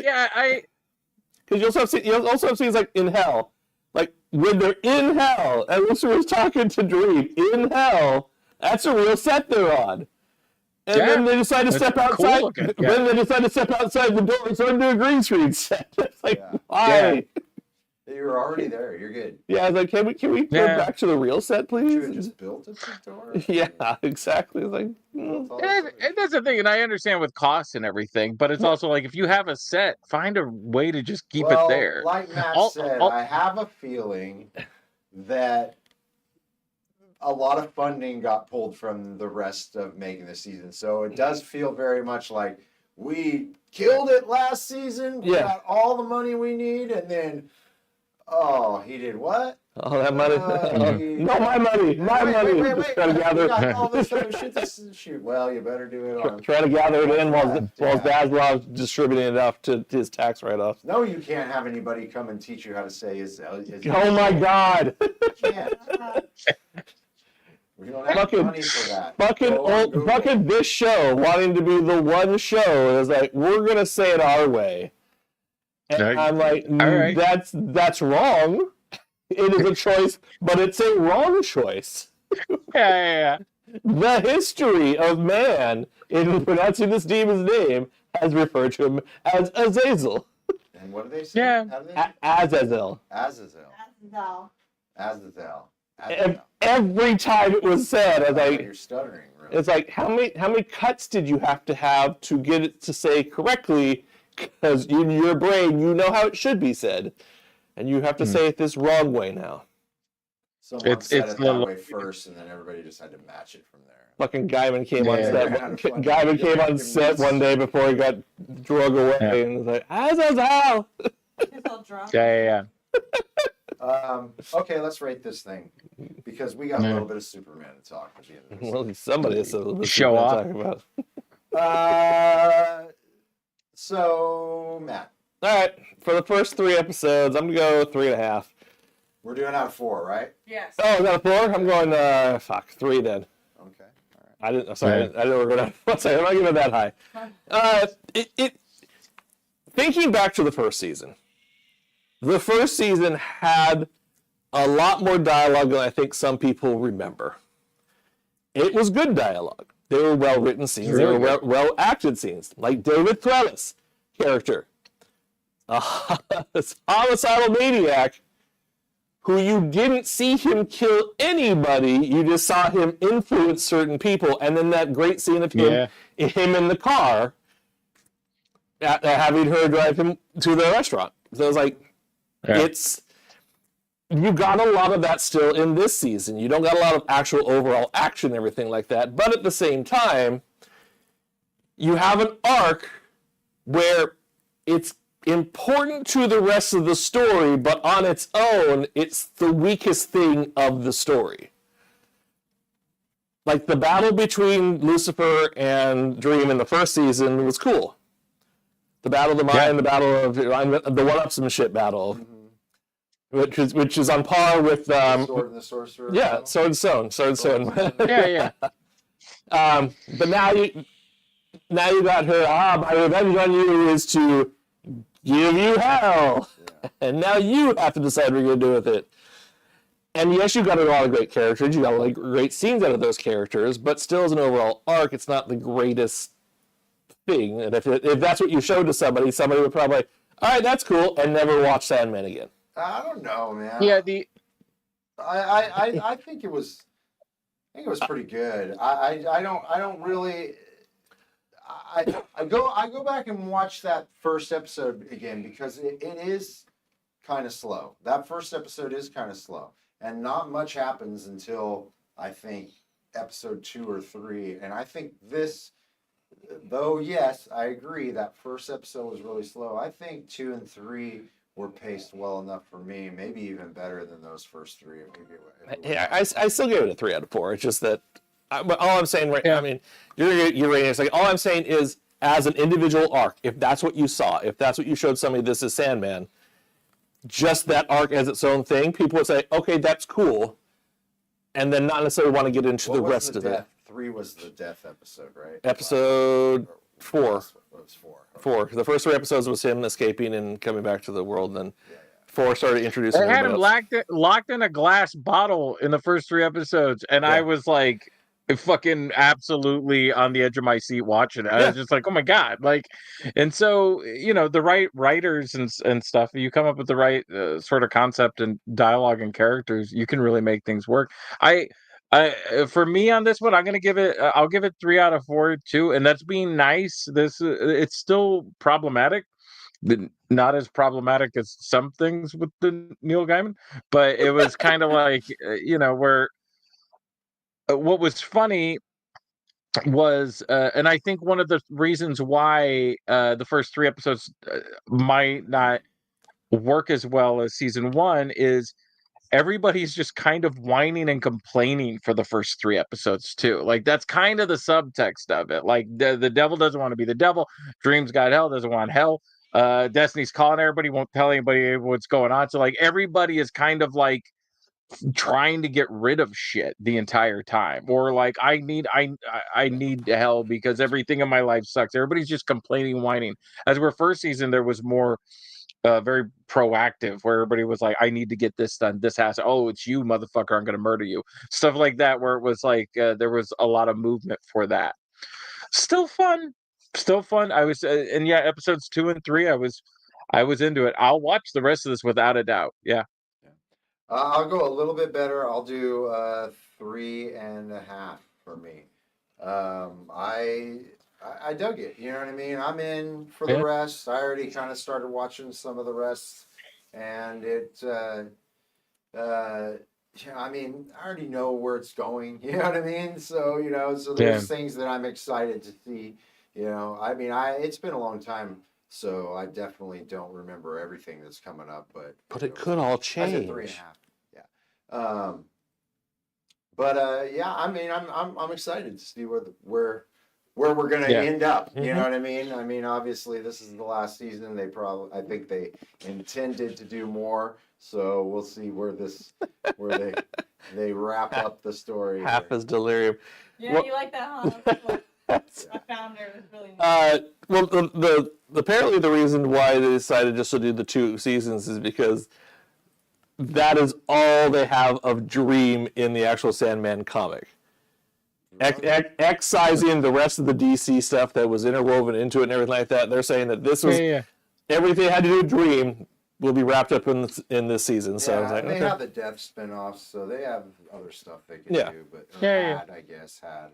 [SPEAKER 2] because you also have scenes like in hell, like when they're in hell, and Lucifer was talking to Dream in hell. That's a real set they're on. And then they decide to step outside.
[SPEAKER 3] Cool looking,
[SPEAKER 2] Then they decide to step outside the door and start into a green screen set. It's like, why?
[SPEAKER 1] You were already there. You're good.
[SPEAKER 2] Yeah, I was like, can we go back to the real set,
[SPEAKER 1] You
[SPEAKER 2] please?
[SPEAKER 1] have just built it the door.
[SPEAKER 2] Yeah, exactly. It's like,
[SPEAKER 3] and that's the thing, and I understand with costs and everything, but it's also like if you have a set, find a way to just keep it there.
[SPEAKER 1] Like Matt said, I have a feeling that a lot of funding got pulled from the rest of making the season. So it does feel very much like we killed it last season. We got all the money we need, and then he did what?
[SPEAKER 2] oh, that money. No, my money. My money.
[SPEAKER 1] Wait.
[SPEAKER 2] Try to
[SPEAKER 1] We
[SPEAKER 2] gather
[SPEAKER 1] got all this other shit to shoot. Well, you better do it on.
[SPEAKER 2] Try to gather it in while Zaslav's distributing it off to his tax write-offs.
[SPEAKER 1] No, you can't have anybody come and teach you how to say his
[SPEAKER 2] Oh my God!
[SPEAKER 1] You can't. We don't have money for that.
[SPEAKER 2] Fucking this show wanting to be the one show is like, we're gonna say it our way. And I'm like,
[SPEAKER 3] right.
[SPEAKER 2] that's wrong. It is a choice, but it's a wrong choice.
[SPEAKER 3] Yeah.
[SPEAKER 2] The history of man in pronouncing this demon's name, has referred to him as Azazel.
[SPEAKER 1] And what do they say?
[SPEAKER 3] Yeah.
[SPEAKER 1] How do they
[SPEAKER 2] Azazel.
[SPEAKER 1] Azazel.
[SPEAKER 4] No.
[SPEAKER 1] Azazel.
[SPEAKER 2] Every time it was said, I was like,
[SPEAKER 1] you're stuttering, really.
[SPEAKER 2] it's like, how many cuts did you have to get it to say correctly? Because in your brain, you know how it should be said, and you have to say it this wrong way now.
[SPEAKER 1] Someone said
[SPEAKER 3] it's
[SPEAKER 1] it that
[SPEAKER 3] little-
[SPEAKER 1] way first, and then everybody just had to match it from there.
[SPEAKER 2] Fucking Guyman came on
[SPEAKER 3] Yeah.
[SPEAKER 2] set. Guyman came on set one day before he got drug away, and was like, Azazel.
[SPEAKER 4] He's all drunk.
[SPEAKER 3] Yeah.
[SPEAKER 1] Okay, let's rate this thing because we got a little bit of Superman to talk at the end of this.
[SPEAKER 2] Well, somebody has to
[SPEAKER 3] Show off.
[SPEAKER 2] talk about.
[SPEAKER 1] So Matt,
[SPEAKER 2] All right, for the first 3 episodes, I'm gonna go 3.5.
[SPEAKER 1] we're doing out of 4, right?
[SPEAKER 4] Yes.
[SPEAKER 2] Oh, is that a 4? I'm going 3 then.
[SPEAKER 1] Okay. All right.
[SPEAKER 2] I didn't. Sorry, I didn't know we were going. One second, I'm not giving it that high. Thinking back to the first season had a lot more dialogue than I think some people remember. It was good dialogue. They were well-written scenes. They were well-acted scenes. Like David Thewlis' character, this homicidal maniac, who you didn't see him kill anybody. You just saw him influence certain people. And then that great scene of him in the car, having her drive him to the restaurant. So I was like, you got a lot of that still in this season. You don't got a lot of actual overall action and everything like that. But at the same time, you have an arc where it's important to the rest of the story, but on its own, it's the weakest thing of the story. Like the battle between Lucifer and Dream in the first season was cool. The battle of the mind, the battle of the one-upsmanship battle, which is on par with
[SPEAKER 1] Sword and the Sorcerer.
[SPEAKER 2] yeah, Sword and Stone, Sword and Stone.
[SPEAKER 3] Yeah.
[SPEAKER 2] But now you got her. My revenge on you is to give you hell, and now you have to decide what you're gonna do with it. And yes, you got a lot of great characters. You got like great scenes out of those characters, but still, as an overall arc, it's not the greatest thing. And if that's what you showed to somebody would probably, all right, that's cool, and never watch Sandman again.
[SPEAKER 1] I don't know, man.
[SPEAKER 3] Yeah,
[SPEAKER 1] I think it was pretty good. I don't really. I go back and watch that first episode again because it is kind of slow. That first episode is kind of slow, and not much happens until I think episode 2 or 3. And I think this, though, yes, I agree that first episode was really slow. I think 2 and 3 were paced well enough for me, maybe even better than those first 3.
[SPEAKER 2] Yeah, I still give it a 3 out of 4. It's just that all I'm saying, right? I mean, you're rating it. Like all I'm saying is, as an individual arc, if that's what you saw, if that's what you showed somebody, this is Sandman. Just that arc as its own thing, people would say, okay, that's cool, and then not necessarily want to get into the rest of it.
[SPEAKER 1] 3 was the death episode, right?
[SPEAKER 2] Episode 4.
[SPEAKER 1] It was 4. Okay.
[SPEAKER 2] 4. The first 3 episodes was him escaping and coming back to the world. Then 4 started introducing.
[SPEAKER 3] They had him
[SPEAKER 2] everybody else.
[SPEAKER 3] locked in a glass bottle in the first 3 episodes, and I was like, fucking absolutely on the edge of my seat watching it. I was just like, oh my god, like, and so the right writers and stuff, you come up with the right sort of concept and dialogue and characters, you can really make things work. I for me on this one, I'll give it 3 out of 4 too, and that's being nice. It's still problematic, not as problematic as some things with the Neil Gaiman, but it was kind of like where what was funny was, and I think one of the reasons why the first 3 episodes might not work as well as season 1 is everybody's just kind of whining and complaining for the first 3 episodes too. Like that's kind of the subtext of it. Like the devil doesn't want to be the devil. Dream's got hell, doesn't want hell. Destiny's calling everybody, won't tell anybody what's going on. So like everybody is kind of like trying to get rid of shit the entire time, or like I need hell because everything in my life sucks. Everybody's just complaining, whining. As we're first season, there was more very proactive, where everybody was like, I need to get this done, this has to, oh, it's you motherfucker, I'm gonna murder you, stuff like that, where it was like there was a lot of movement for that. Still fun. Still fun. I was, and yeah, episodes 2 and 3, I was into it. I'll watch the rest of this without a doubt. Yeah.
[SPEAKER 1] I'll go a little bit better. I'll do 3.5 for me. I dug it. You know what I mean? I'm in for the
[SPEAKER 3] Yeah.
[SPEAKER 1] rest. I already kind of started watching some of the rest, and yeah, I mean, I already know where it's going. You know what I mean? So so there's things that I'm excited to see. I mean, it's been a long time, so I definitely don't remember everything that's coming up. But
[SPEAKER 2] it could all
[SPEAKER 1] I said
[SPEAKER 2] change.
[SPEAKER 1] 3.5. Yeah. Yeah, I mean, I'm excited to see where we're gonna
[SPEAKER 3] Yeah.
[SPEAKER 1] end up. You
[SPEAKER 2] Mhm.
[SPEAKER 1] know what I mean? I mean, obviously, this is the last season. I think they intended to do more. So we'll see where they wrap up the story.
[SPEAKER 2] Half
[SPEAKER 1] here.
[SPEAKER 2] is delirium.
[SPEAKER 4] Yeah,
[SPEAKER 2] Well-
[SPEAKER 4] you like that, huh? That's cool. I found her. It was really nice.
[SPEAKER 2] Well, the apparently the reason why they decided just to do the 2 seasons is because that is all they have of Dream in the actual Sandman comic. Excising the rest of the DC stuff that was interwoven into it and everything like that, they're saying that this was
[SPEAKER 3] Yeah.
[SPEAKER 2] everything that had to do with Dream will be wrapped up in this season. So I was
[SPEAKER 1] Yeah,
[SPEAKER 2] like,
[SPEAKER 1] and they
[SPEAKER 2] okay.
[SPEAKER 1] have the Death spinoffs, so they have other stuff they can
[SPEAKER 2] Yeah.
[SPEAKER 1] do. But
[SPEAKER 3] Yeah.
[SPEAKER 1] I guess had.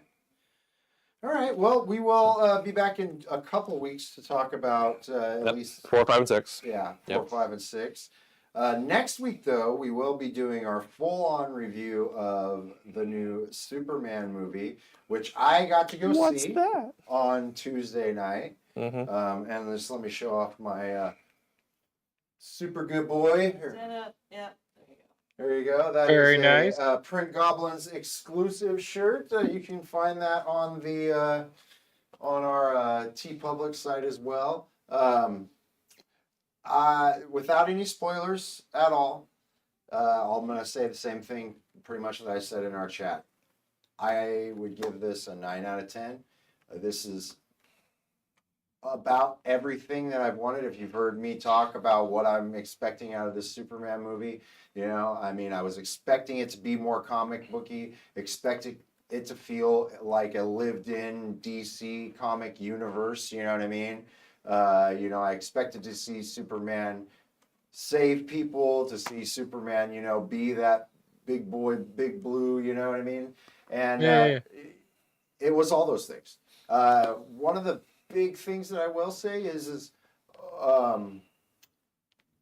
[SPEAKER 1] All right. Well, we will be back in a couple weeks to talk about at
[SPEAKER 2] Yep.
[SPEAKER 1] least
[SPEAKER 2] 4, 5, and 6.
[SPEAKER 1] Yeah, 4,
[SPEAKER 2] Yep.
[SPEAKER 1] 5, and 6. Next week, though, we will be doing our full-on review of the new Superman movie, which I got to go
[SPEAKER 2] What's
[SPEAKER 1] see
[SPEAKER 2] that?
[SPEAKER 1] on Tuesday night.
[SPEAKER 2] Mm-hmm.
[SPEAKER 1] And just let me show off my super good boy. Here.
[SPEAKER 4] Yeah.
[SPEAKER 1] There you go. That
[SPEAKER 3] Very
[SPEAKER 1] is
[SPEAKER 3] nice.
[SPEAKER 1] a Print Goblins exclusive shirt. You can find that on the on our TeePublic site as well. Without any spoilers at all, I'm going to say the same thing pretty much that I said in our chat. I would give this a 9 out of 10. This is about everything that I've wanted. If you've heard me talk about what I'm expecting out of this Superman movie, I mean, I was expecting it to be more comic booky, expecting it to feel like a lived-in DC comic universe. You know what I mean? I expected to see Superman save people, to see Superman, be that big boy, big blue. You know what I mean? And it was all those things. One of the big things that I will say is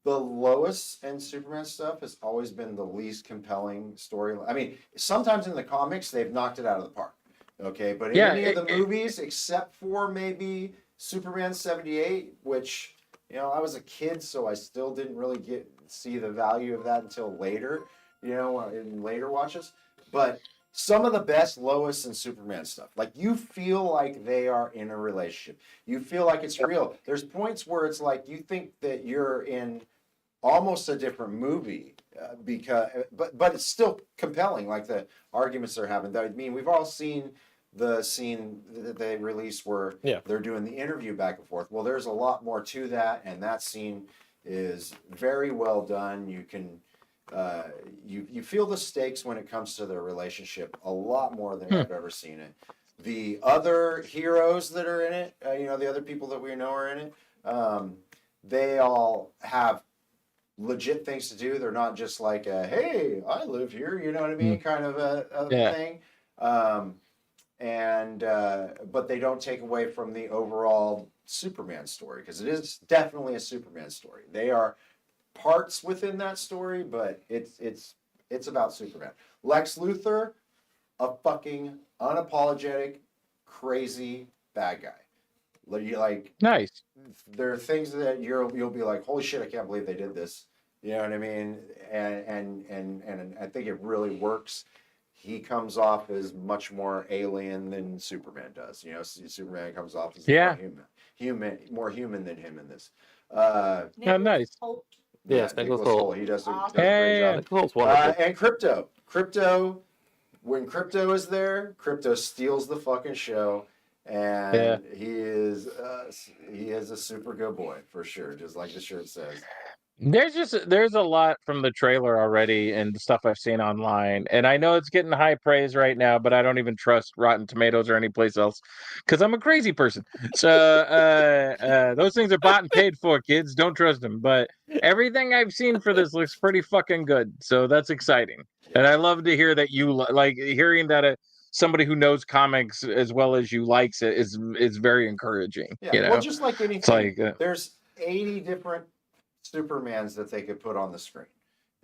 [SPEAKER 1] the Lois and Superman stuff has always been the least compelling story. I mean, sometimes in the comics they've knocked it out of the park. Okay, but in any of the movies, except for maybe Superman 78, which I was a kid, so I still didn't really see the value of that until later. In later watches, but some of the best Lois and Superman stuff. Like, you feel like they are in a relationship. You feel like it's real. There's points where it's like you think that you're in almost a different movie but it's still compelling. Like the arguments they're having. I mean, we've all seen the scene that they released where they're doing the interview back and forth. Well, there's a lot more to that, and that scene is very well done. You can. You feel the stakes when it comes to their relationship a lot more than I've ever seen it. The other heroes that are in it, the other people that we know are in it, they all have legit things to do. They're not just like hey, I live here, you know what I mean, kind of a thing. But they don't take away from the overall Superman story, because it is definitely a Superman story. They are parts within that story, but it's about Superman. Lex Luthor, a fucking unapologetic, crazy bad guy. Like,
[SPEAKER 3] Nice.
[SPEAKER 1] there are things that you'll be like, holy shit, I can't believe they did this. You know what I mean? And I think it really works. He comes off as much more alien than Superman does. Superman comes off as more human than him in this.
[SPEAKER 3] Nice.
[SPEAKER 4] Holt.
[SPEAKER 2] Yes, Nicholas Hoult.
[SPEAKER 1] He does a
[SPEAKER 4] Awesome.
[SPEAKER 1] great job.
[SPEAKER 2] Nicholas Hoult's wonderful.
[SPEAKER 1] And Crypto. When Crypto is there, Crypto steals the fucking show, and he is a super good boy for sure, just like the shirt says.
[SPEAKER 3] There's a lot from the trailer already and the stuff I've seen online, and I know it's getting high praise right now, but I don't even trust Rotten Tomatoes or any place else because I'm a crazy person. So those things are bought and paid for, kids. Don't trust them. But everything I've seen for this looks pretty fucking good, so that's exciting. And I love to hear that you like hearing that somebody who knows comics as well as you likes it is very encouraging.
[SPEAKER 1] Yeah,
[SPEAKER 3] You
[SPEAKER 1] well,
[SPEAKER 3] know,
[SPEAKER 1] just like
[SPEAKER 3] it's
[SPEAKER 1] anything,
[SPEAKER 3] like
[SPEAKER 1] there's 80 different Supermans that they could put on the screen.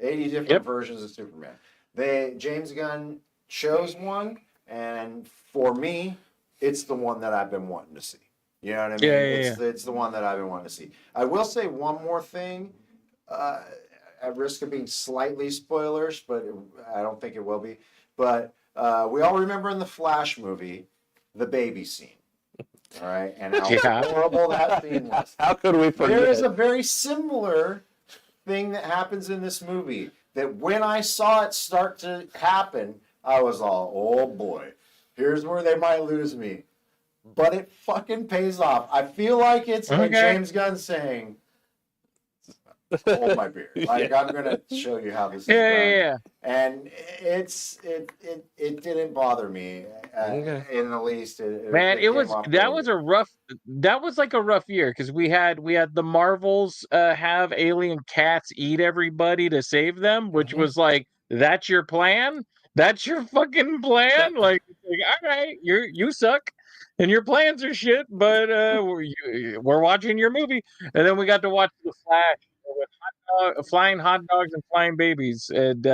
[SPEAKER 1] 80 different
[SPEAKER 3] Yep.
[SPEAKER 1] versions of Superman. James Gunn chose one, and for me, it's the one that I've been wanting to see. You know what I mean?
[SPEAKER 3] Yeah.
[SPEAKER 1] It's the one that I've been wanting to see. I will say one more thing, at risk of being slightly spoilers, but I don't think it will be. But we all remember in the Flash movie, the baby scene. All right, and how
[SPEAKER 3] Yeah.
[SPEAKER 1] horrible that scene was.
[SPEAKER 2] How could we forget?
[SPEAKER 1] There is a very similar thing that happens in this movie that when I saw it start to happen, I was all, oh boy, here's where they might lose me. But it fucking pays off. I feel like it's like
[SPEAKER 3] Okay.
[SPEAKER 1] James Gunn saying, hold my beer. Like, I'm going to show you how this is done.
[SPEAKER 3] Yeah.
[SPEAKER 1] And it didn't bother me
[SPEAKER 2] Okay.
[SPEAKER 1] in the least.
[SPEAKER 3] Man,
[SPEAKER 1] came
[SPEAKER 3] was
[SPEAKER 1] off
[SPEAKER 3] that
[SPEAKER 1] really
[SPEAKER 3] was
[SPEAKER 1] good.
[SPEAKER 3] a rough that was like a rough year because we had the Marvels have alien cats eat everybody to save them, which
[SPEAKER 2] Mhm.
[SPEAKER 3] was like that's your plan? That's your fucking plan? Like all right, you suck and your plans are shit, but we're watching your movie. And then we got to watch The Flash with flying hot dogs and flying babies. And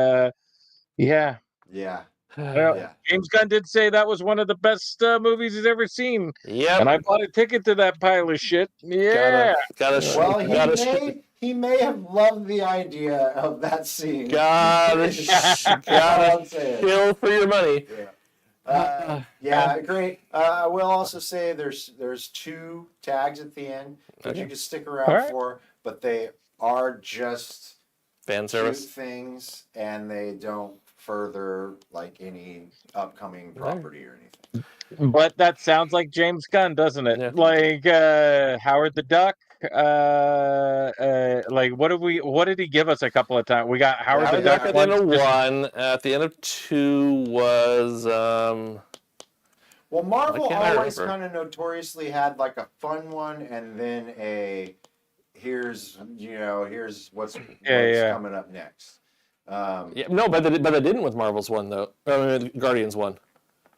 [SPEAKER 3] yeah.
[SPEAKER 1] Yeah.
[SPEAKER 3] Well,
[SPEAKER 1] Yeah.
[SPEAKER 3] James Gunn did say that was one of the best movies he's ever seen,
[SPEAKER 2] Yep.
[SPEAKER 3] and I bought a ticket to that pile of shit. Yeah,
[SPEAKER 1] Well,
[SPEAKER 2] gotta
[SPEAKER 1] he may have loved the idea of that scene.
[SPEAKER 2] gotta
[SPEAKER 1] I'm saying.
[SPEAKER 2] chill for your money.
[SPEAKER 1] Yeah, great. I will also say there's 2 tags at the end that you can stick around
[SPEAKER 3] All right.
[SPEAKER 1] for, but they are just
[SPEAKER 2] Fan
[SPEAKER 1] cute
[SPEAKER 2] service.
[SPEAKER 1] things, and they don't further like any upcoming property or anything.
[SPEAKER 3] but that sounds like James Gunn, doesn't it?
[SPEAKER 2] Yeah.
[SPEAKER 3] Like Howard the Duck. Like what did he give us a couple of times? We got Howard the Duck
[SPEAKER 2] At the end of
[SPEAKER 3] once.
[SPEAKER 2] 1. At the end of 2 was
[SPEAKER 1] Well, Marvel
[SPEAKER 2] Why can't I
[SPEAKER 1] always
[SPEAKER 2] remember?
[SPEAKER 1] kind of notoriously had like a fun one, and then here's what's
[SPEAKER 3] Yeah.
[SPEAKER 1] coming up next.
[SPEAKER 2] no, but they didn't with Marvel's 1 though. Guardians 1.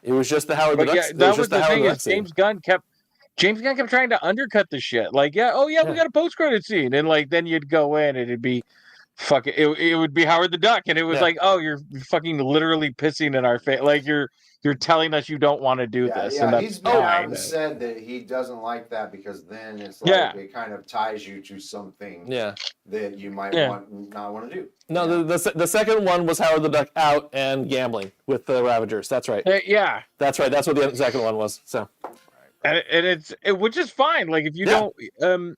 [SPEAKER 2] It was just the Howard the
[SPEAKER 3] But
[SPEAKER 2] Duck.
[SPEAKER 3] yeah,
[SPEAKER 2] It
[SPEAKER 3] that
[SPEAKER 2] was
[SPEAKER 3] was
[SPEAKER 2] just the
[SPEAKER 3] the
[SPEAKER 2] Howard
[SPEAKER 3] thing
[SPEAKER 2] the
[SPEAKER 3] is
[SPEAKER 2] Duck scene.
[SPEAKER 3] James Gunn kept trying to undercut the shit. Like, we
[SPEAKER 2] Yeah.
[SPEAKER 3] got a post credit scene, and like then you'd go in and it'd be fucking it would be Howard the Duck, and it was
[SPEAKER 2] Yeah.
[SPEAKER 3] like, oh, you're fucking literally pissing in our face. Like you're telling us you don't want to do this, and that's
[SPEAKER 1] he's been out
[SPEAKER 3] fine.
[SPEAKER 1] and said that he doesn't like that because then it's like
[SPEAKER 3] Yeah.
[SPEAKER 1] it kind of ties you to something
[SPEAKER 2] Yeah.
[SPEAKER 1] that you might
[SPEAKER 3] Yeah.
[SPEAKER 1] not want to do.
[SPEAKER 2] No, the second one was Howard the Duck out and gambling with the Ravagers. That's right.
[SPEAKER 3] Yeah.
[SPEAKER 2] That's right. That's what the second one was. So
[SPEAKER 3] And which is fine. Like if you
[SPEAKER 2] Yeah.
[SPEAKER 3] don't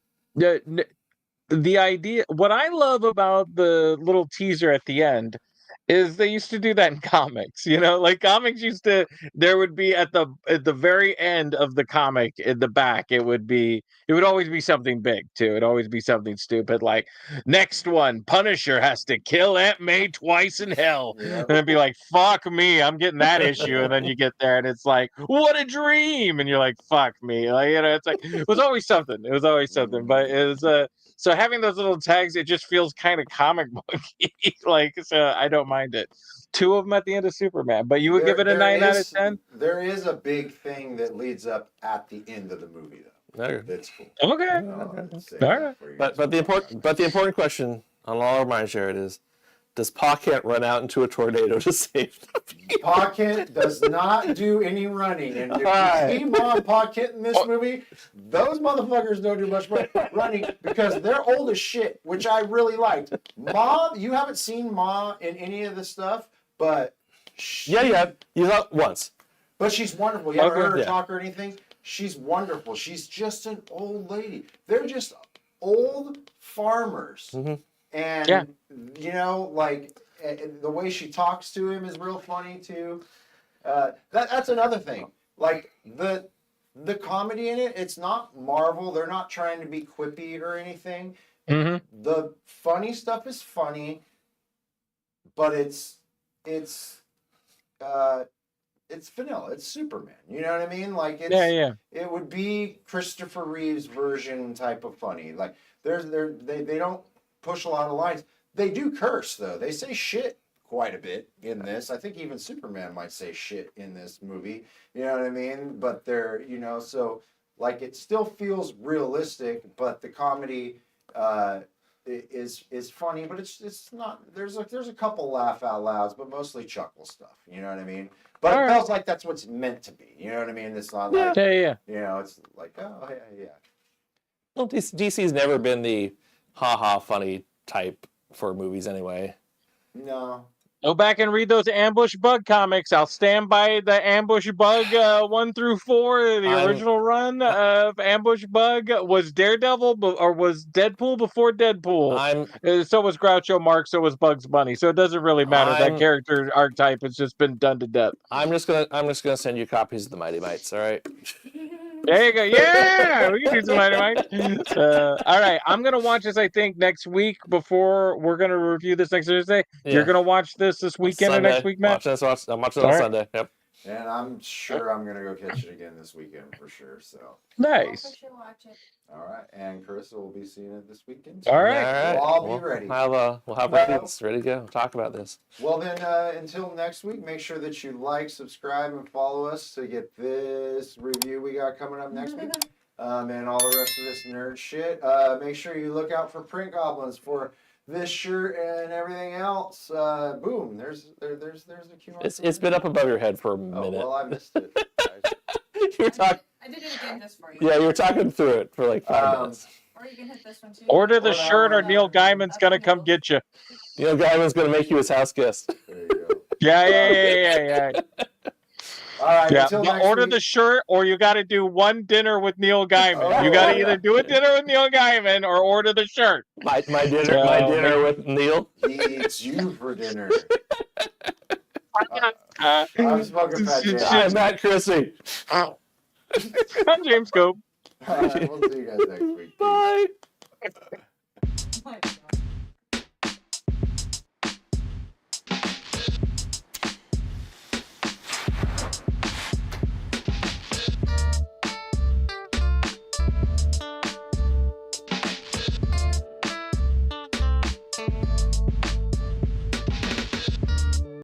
[SPEAKER 3] the idea what I love about the little teaser at the end is they used to do that in comics, like comics there would be at the very end of the comic in the back it would always be something big too. It'd always be something stupid like next one Punisher has to kill Aunt May twice in hell.
[SPEAKER 1] Yeah.
[SPEAKER 3] And it'd be like fuck me, I'm getting that issue. And then you get there and it's like what a dream, and you're like fuck me, like it's like it was always something. But it was so having those little tags, it just feels kind of comic booky. Like, so I don't mind it. 2 of them at the end of Superman, but you would give it a 9 out of 10?
[SPEAKER 1] There is a big thing that leads up at the end of the movie, though.
[SPEAKER 2] Okay.
[SPEAKER 1] That's cool.
[SPEAKER 3] Okay.
[SPEAKER 1] I'll say
[SPEAKER 3] All
[SPEAKER 1] that
[SPEAKER 3] right.
[SPEAKER 1] for you
[SPEAKER 2] But
[SPEAKER 1] guys.
[SPEAKER 2] the important question on all our minds, Jared, is does Pa Kent run out into a tornado to save the people?
[SPEAKER 1] Pa Kent does not do any running, and if
[SPEAKER 2] Alright.
[SPEAKER 1] you see Ma and Pa Kent in this movie, those motherfuckers don't do much running because they're old as shit, which I really liked. Ma, you haven't seen Ma in any of this stuff, but
[SPEAKER 2] Yeah. You saw it once.
[SPEAKER 1] but she's wonderful. You haven't
[SPEAKER 2] Okay.
[SPEAKER 1] heard her
[SPEAKER 2] Yeah.
[SPEAKER 1] talk or anything? She's wonderful. She's just an old lady. They're just old farmers.
[SPEAKER 2] Mhm.
[SPEAKER 1] And,
[SPEAKER 3] Yeah.
[SPEAKER 1] like the way she talks to him is real funny too. That's another thing. Like the comedy in it, it's not Marvel. They're not trying to be quippy or anything.
[SPEAKER 3] Mm-hmm.
[SPEAKER 1] The funny stuff is funny, but it's vanilla. It's Superman. You know what I mean? Like it's
[SPEAKER 3] Yeah.
[SPEAKER 1] it would be Christopher Reeve's version type of funny. Like they don't push a lot of lines. They do curse though. They say shit quite a bit in this. I think even Superman might say shit in this movie. You know what I mean? But they're, so like it still feels realistic, but the comedy is funny, but it's not. There's a couple laugh out louds, but mostly chuckle stuff. You know what I mean? But
[SPEAKER 3] All
[SPEAKER 1] it
[SPEAKER 3] right.
[SPEAKER 1] feels like that's what's meant to be. You know what I mean? It's not like
[SPEAKER 3] Yeah.
[SPEAKER 1] it's like oh yeah.
[SPEAKER 2] Well, DC's never been the ha-ha funny type for movies anyway.
[SPEAKER 1] No.
[SPEAKER 3] Go back and read those Ambush Bug comics. I'll stand by the Ambush Bug 1 through 4. The original run of Ambush Bug was Daredevil, or was Deadpool before Deadpool. So was Groucho Marx. So was Bugs Bunny. So it doesn't really matter. That character archetype has just been done to death.
[SPEAKER 2] I'm just gonna send you copies of the Mighty Mites. All right.
[SPEAKER 3] There you go. Yeah, we can do some Mighty Mites. All right, I'm gonna watch this. I think next week before we're gonna review this next Thursday.
[SPEAKER 2] Yeah.
[SPEAKER 3] You're gonna watch this weekend
[SPEAKER 2] Sunday.
[SPEAKER 3] or next week, Matt?
[SPEAKER 2] I'm watching it on Sunday. Yep.
[SPEAKER 1] And I'm sure I'm gonna go catch it again this weekend for sure. So
[SPEAKER 3] Nice.
[SPEAKER 4] I should watch it.
[SPEAKER 1] all right, and Carissa will be seeing it this weekend.
[SPEAKER 3] All right.
[SPEAKER 1] We'll all be ready.
[SPEAKER 2] We'll have reviews ready to go. Talk about this.
[SPEAKER 1] Well then, until next week, make sure that you like, subscribe, and follow us to get this review we got coming up next week, and all the rest of this nerd shit. Make sure you look out for Print Goblins for this shirt and everything else. Boom! There's the QR.
[SPEAKER 2] It's been up above your head for a
[SPEAKER 1] Oh
[SPEAKER 2] minute.
[SPEAKER 1] well, I missed it.
[SPEAKER 2] You were talking.
[SPEAKER 4] I did it again just for you.
[SPEAKER 2] Yeah, you were talking through it for like 5 minutes.
[SPEAKER 4] Or you can hit this one too.
[SPEAKER 3] Order the
[SPEAKER 1] Or
[SPEAKER 3] shirt, or Neil Gaiman's gonna come get you.
[SPEAKER 2] Neil Gaiman's gonna make you his house guest.
[SPEAKER 1] There you go.
[SPEAKER 3] Yeah.
[SPEAKER 1] All right.
[SPEAKER 3] Yeah,
[SPEAKER 1] Until
[SPEAKER 3] but
[SPEAKER 1] next
[SPEAKER 3] order
[SPEAKER 1] week.
[SPEAKER 3] the shirt, or you got to do one dinner with Neil Gaiman. You got to either do a dinner with Neil Gaiman or order the shirt.
[SPEAKER 2] My dinner with Neil.
[SPEAKER 1] He eats you for dinner. I'm smoking Phat J.
[SPEAKER 2] I'm Matt Christy.
[SPEAKER 3] I'm James Cope.
[SPEAKER 1] All right, we'll see you guys next week.
[SPEAKER 2] Bye.